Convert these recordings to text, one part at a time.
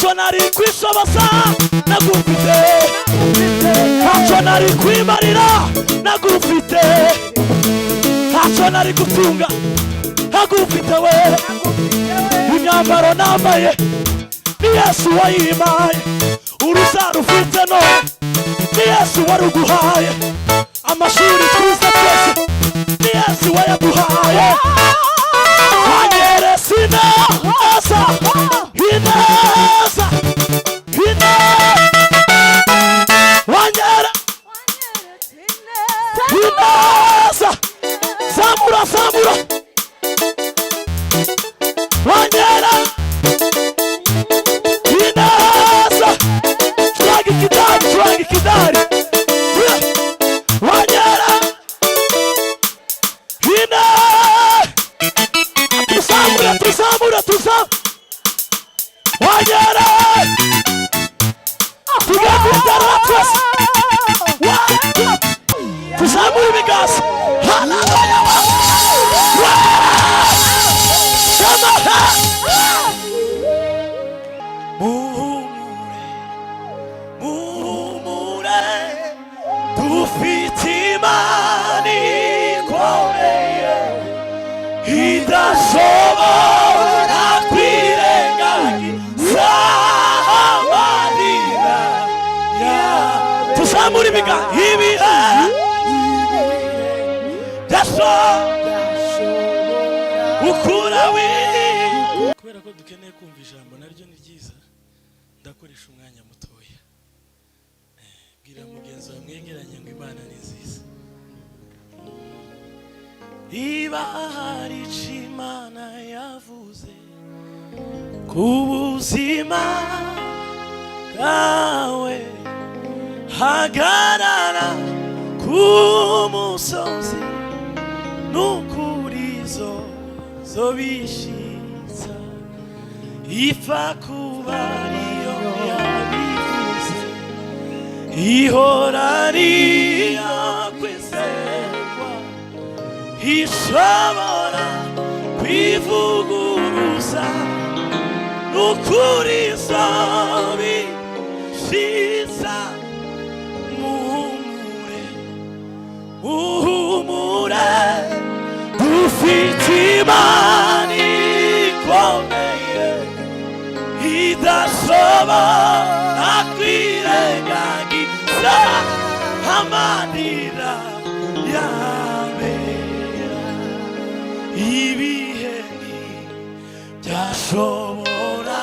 ntacyo nari kwishoboza nagufite, ntacyo nari kwimarira nagufite, ntacyo nari gutunga nagufite we. Imyambaro nambaye ni Yesu wayimpaye, uruzaro ufite no ni Yesu waruguhaye, amashuri twize twese ni Yesu wayaduhaye. Wanyeretse ineza, ineza, ineza, wanyeretse ineza, zamura, zamura, wanyeretse ineza, shwagi kidari, shwagi kidari, wanyeretse ineza. Tuzamura, tuzamura, tuzamura, wanyera tugakwitara twese, tuzamura ibiganza. Haleluya, shamaha. Muhumure, muhumure, dufite Imana ikomeye idashobora kwirengagiza amarira yawe. Tuzamura ibiganza. Ibihe byashobora ukura w'ingo. Kubera ko dukeneye kumva ijambo naryo ni ryiza, ndakoresha umwanya mutoya. Bwira mugenzi wawe mwegeranye ngo Imana ni nziza. Iba hari icyo Imana yavuze ku buzima bwawe, hagarara ku musozi n'ukuri zo bishitsa, ipfa kuba ariyo yabivuze, ihora ariyo kwizerwa, ishobora kwivuguruza n'ukuri zo bishitsa. Muhumure, muhumure, dufite Imana ikomeye idashobora kwirengagiza amarira yawe. Ibihe byashobora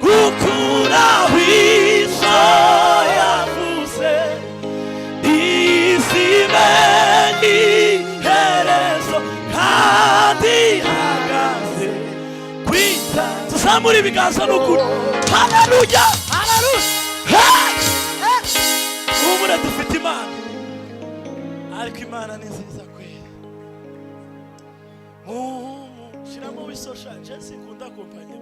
gukuraho izo yavuze, izimenye iherezo kandi ihagaze kwita. Tuzamura ibiganza n'ukuri. Haleluya, haleluya. Humura, dufite Imana, ariko Imana ni nziza kweli. Shiramo wiso shanje sikunda kompanya,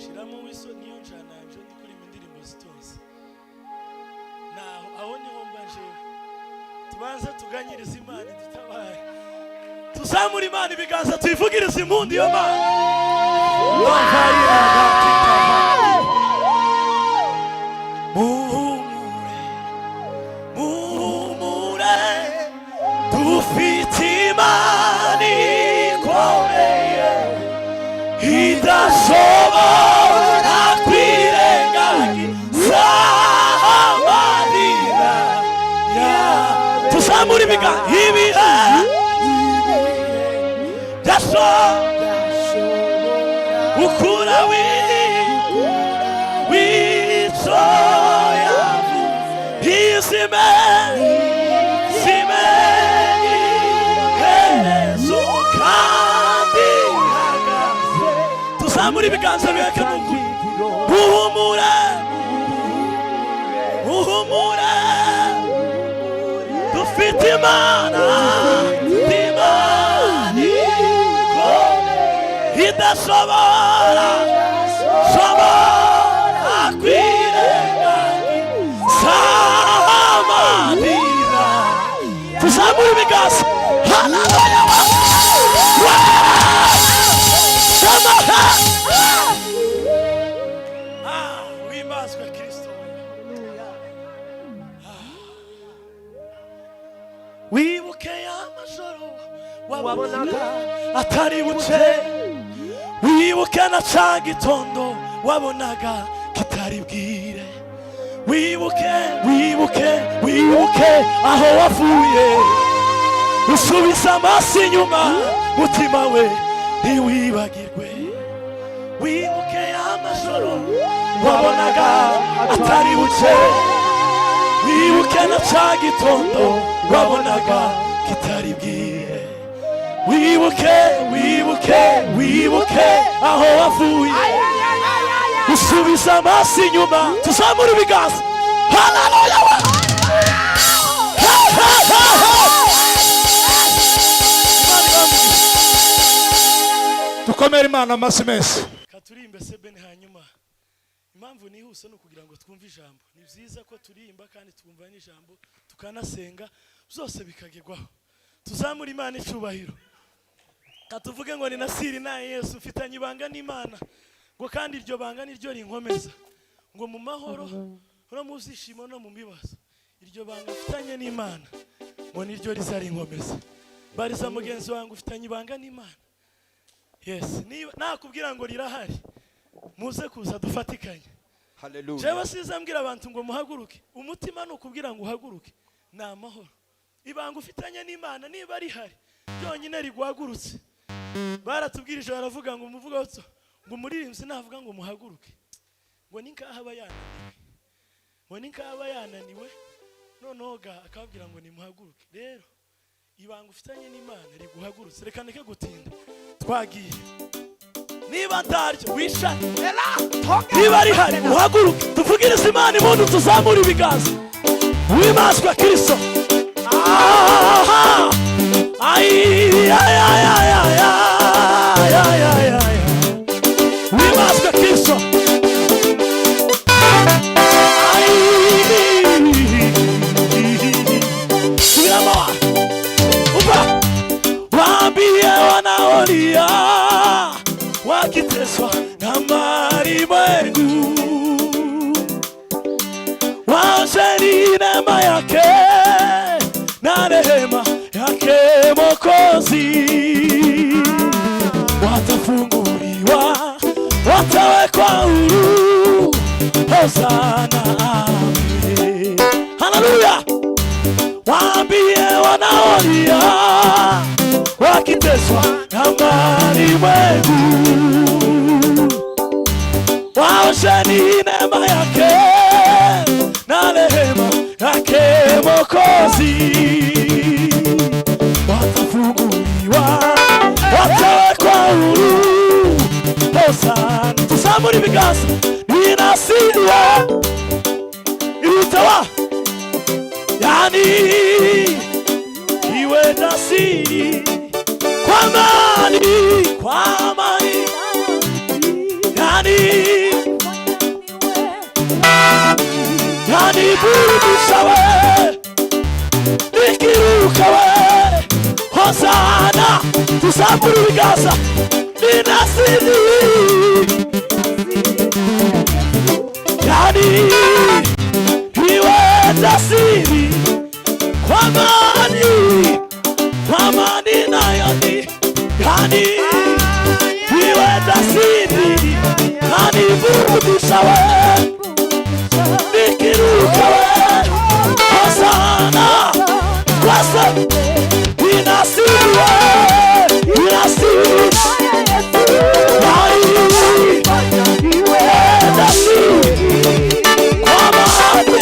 shiramo wiso niyo njana nje ndikuri indirimbo zitose. Naho aho niho mbanje tubanze tuganyiriza Imana dutabaye. Tuzamura Imana ibiganza tuyivugiriza impundu yo Mana. Muhumure, muhumure, dufite Imana ikomeye idashobora kwirengagiza amarira yawe. Tuzamura ibiganza. Ibihe byashobora ukura w'icyo yavuze, izimenye iherezo kandi ihagaze. Tuzamura ibiganza biheke n'ukuri. Muhumure, muhumure, dufite Imana, Imana ikomeye idashobora kwirengagiza amarira. Tuzamura ibiganza. Haleluya, shamaha. wabonaga atari buce, wibuke na ca gitondo wabonaga kitari bwire, wibuke wibuke wibuke aho wavuye, usubiza amaso inyuma mutima we ntiwibagirwe, wibuke amajoro wabonaga atari buce, wibuke na ca gitondo wabonaga kitari bwire, wibuke wibuke wibuke aho wavuye, usubiza amaso inyuma. Tuzamura ibiganza. Haleluya. Dukomere Imana amasi menshi. Katurimbe sebene hanyuma. Impamvu nihuse no kugira ngo twumve ijambo. Ni byiza ko turimba kandi twumva n'ijambo tukanasenga byose bikagerwaho. Tuzamura Imana icubahiro. Katuvuge ngo ni Nasiri na Yesu ufitanye ibanga n'Imana, ngo kandi iryo banga niryo rinkomeza, ngo mu mahoro no mu zishimo no mu bibazo, iryo banga ufitanye n'Imana ngo niryo rizarinkomeza. Bariza mugenzi wangu ufitanye ibanga n'Imana. Yes, niba nakubwira ngo rirahari muze kuza dufatikanye. Haleluya. Jewe sizambwira abantu ngo muhaguruke, umutima no kubwira ngo uhaguruke na amahoro. Ibanga ufitanye n'Imana niba rihari byonyine rigwagurutse. Baratubwirije baravuga ngo umuvugatso ngo umuririmbyi navuga ngo muhaguruke, ngo ninkahaba yananiwe, ngo ninkahaba yananiwe noneho akabwira ngo nimuhaguruke. Rero ibanga ufitanye n'Imana riguhagurutse, reka ndeke gutinda twagiye. Niba ntaryo wishane, niba rihari uhaguruke tuvugirize Imana impundu, tuzamura ibiganza. Wimaswa Kristo. Ay ay ay ay ay ay ay ay. Wimaswa Kristo. Ay. Subiramo. Upa. Waambie wanaolia wakiteswa na malimwengu, waosheni neema yake na rehema yake Mwokozi, watafunguliwa, watawekwa huru. Hosana, amen. Haleluya. Waambie wanaolia wakiteswa na malimwengu, waosheni neema yake na rehema yake Mwokozi, watafunguliwa, watawekwa huru. Hosana. Tuzamura ibiganza. Ni Nasiri irutawa, yani iwe Nasiri kwa amani, yani burudisha we, nikiruka we. Hosana. Tuzamura ibiganza. Ni Nasiri, yani iwe Nasiri kwa amani na yani iwe Nasiri, yani burudisha we, nikiruka we. Hosana. Kwasa ni Nasiri we, ni Nasiri. Iwe Nasiri kwa amani,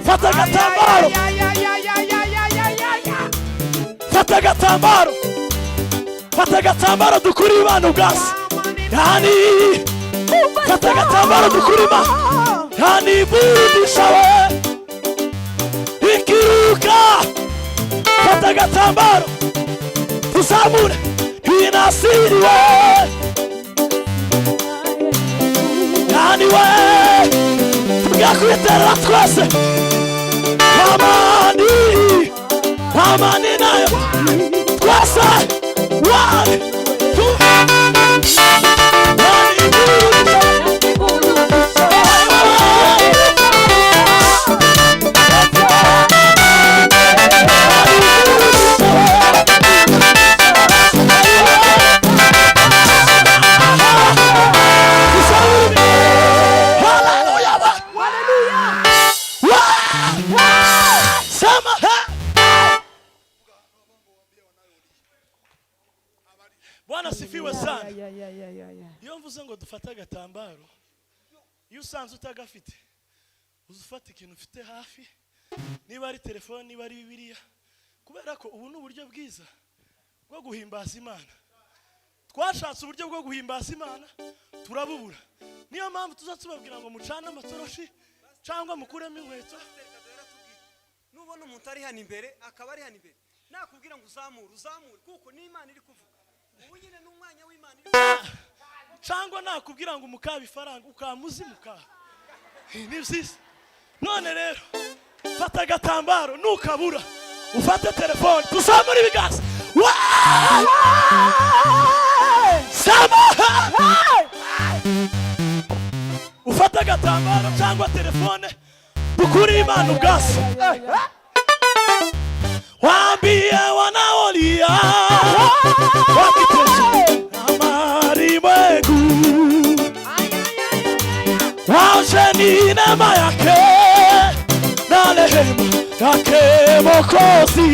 Fata gatambaro. Fata gatambaro. Fata gatambaro dukuri Imana ubwasi. Yani fata gatambaro dukuri Imana. Yani burudisha we, ikiruka. Fata gatambaro tuzamure. inasiriwe yani we tugakwiterera twese amani nayo twese 1 Bwana sifiwe sana. Iyo mvuze ngo dufata agatambaro, iyo usanze utagafite uzufata ikintu ufite hafi, niba ari telefone, niba ari Bibiliya, kubera ko ubu n'uburyo bwiza bwo guhimbaza Imana. Twashatse uburyo bwo guhimbaza Imana turabubura, niyo mpamvu tuzatubabwira ngo mucane amatoroshi cyangwa mukuremo inkweto. Nubona umuntu ari hano imbere akaba ari hano imbere, nakubwira ngo uzamure kuko ni Imana iri kuvuga. Ubu nyine n'umwanya w'Imana cyangwa nakubwira ngo umukabe ifaranga ukamuzimuka. Ni byiza. None rero fata agatambaro nukabura ufate telefone tuzamure ibiganza. Ufata agatambaro cyangwa telefone dukuri Imana ubwasi. Waambie wanaolia wakitesha amari mwegu, waosheni neema yake na rehema yake Mwokozi.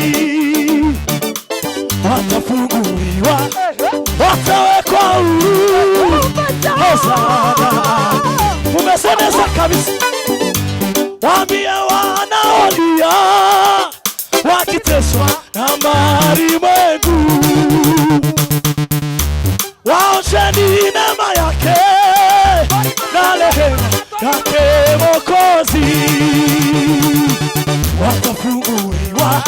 Watafunguliwa, watawekwa huru. Hosana, umesemeza kabisa. Waambie wanaolia wakiteswa na malimwengu, waosheni neema yake na rehema yake Mwokozi. Watafunguliwa,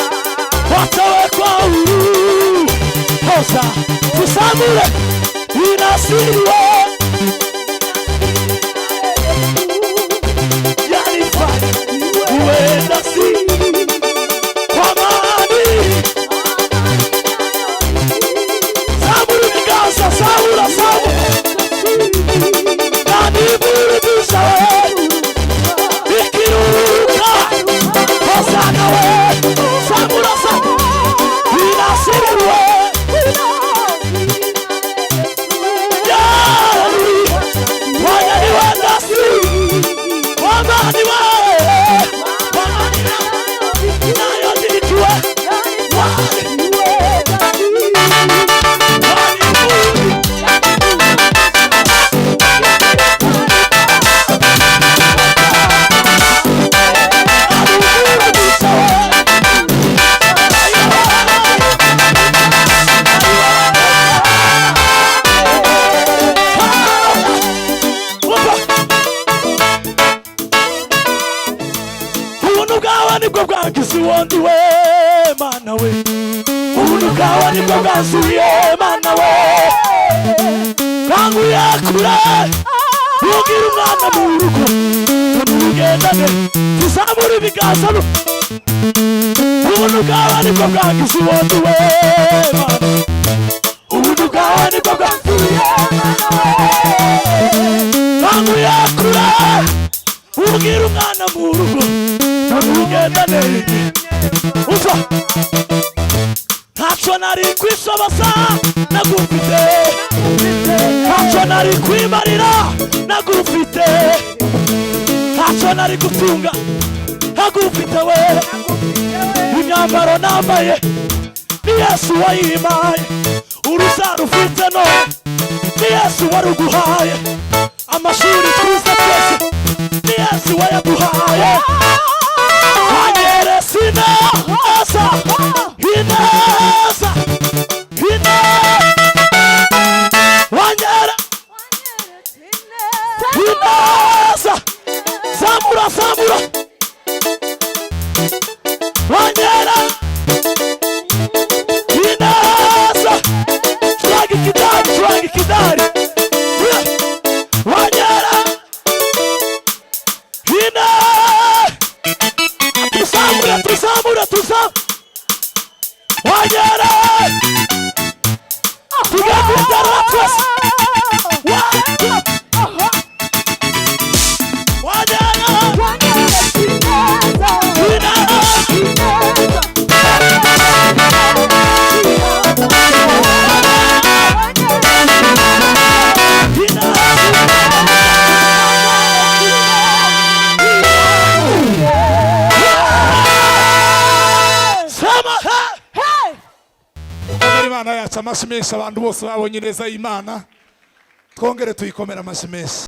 watawekwa huru. Hosa tusamule inasiriwe yanifanya uenda siri. Saula Nani burudisha we Ikiruka Hosana we Samura Inasiri we Yani Wanyani we nasi Wamani we Wamani we Nayo dikiwe Wani Bwangizi wondi we mana we ubuntu bwawe nibwo bwanzuye mana we kangu yakure ugira umwana mu rugo turugendane tuzamure ibiganza ubuntu bwawe nibwo bwangizi wondi we mana ubuntu bwawe nibwo bwanzuye mana we kangu yakure ugira umwana mu rugo turugendane ufa ntacyo nari kwisobaza nagufite ntacyo nari kwimarira nagufite ntacyo nari gutunga nagufite we imyambaro nambaye ni Yesu wayimpaye uruzaro ufite none ni Yesu waruguhaye amashuri twize twese ni Yesu wayaduhaye wanyeresa ineza ineza wanyera ineza samura wanyera ineza amashyi menshi abantu bose babonye neza y'Imana. Twongere tuyikomera amashyi menshi.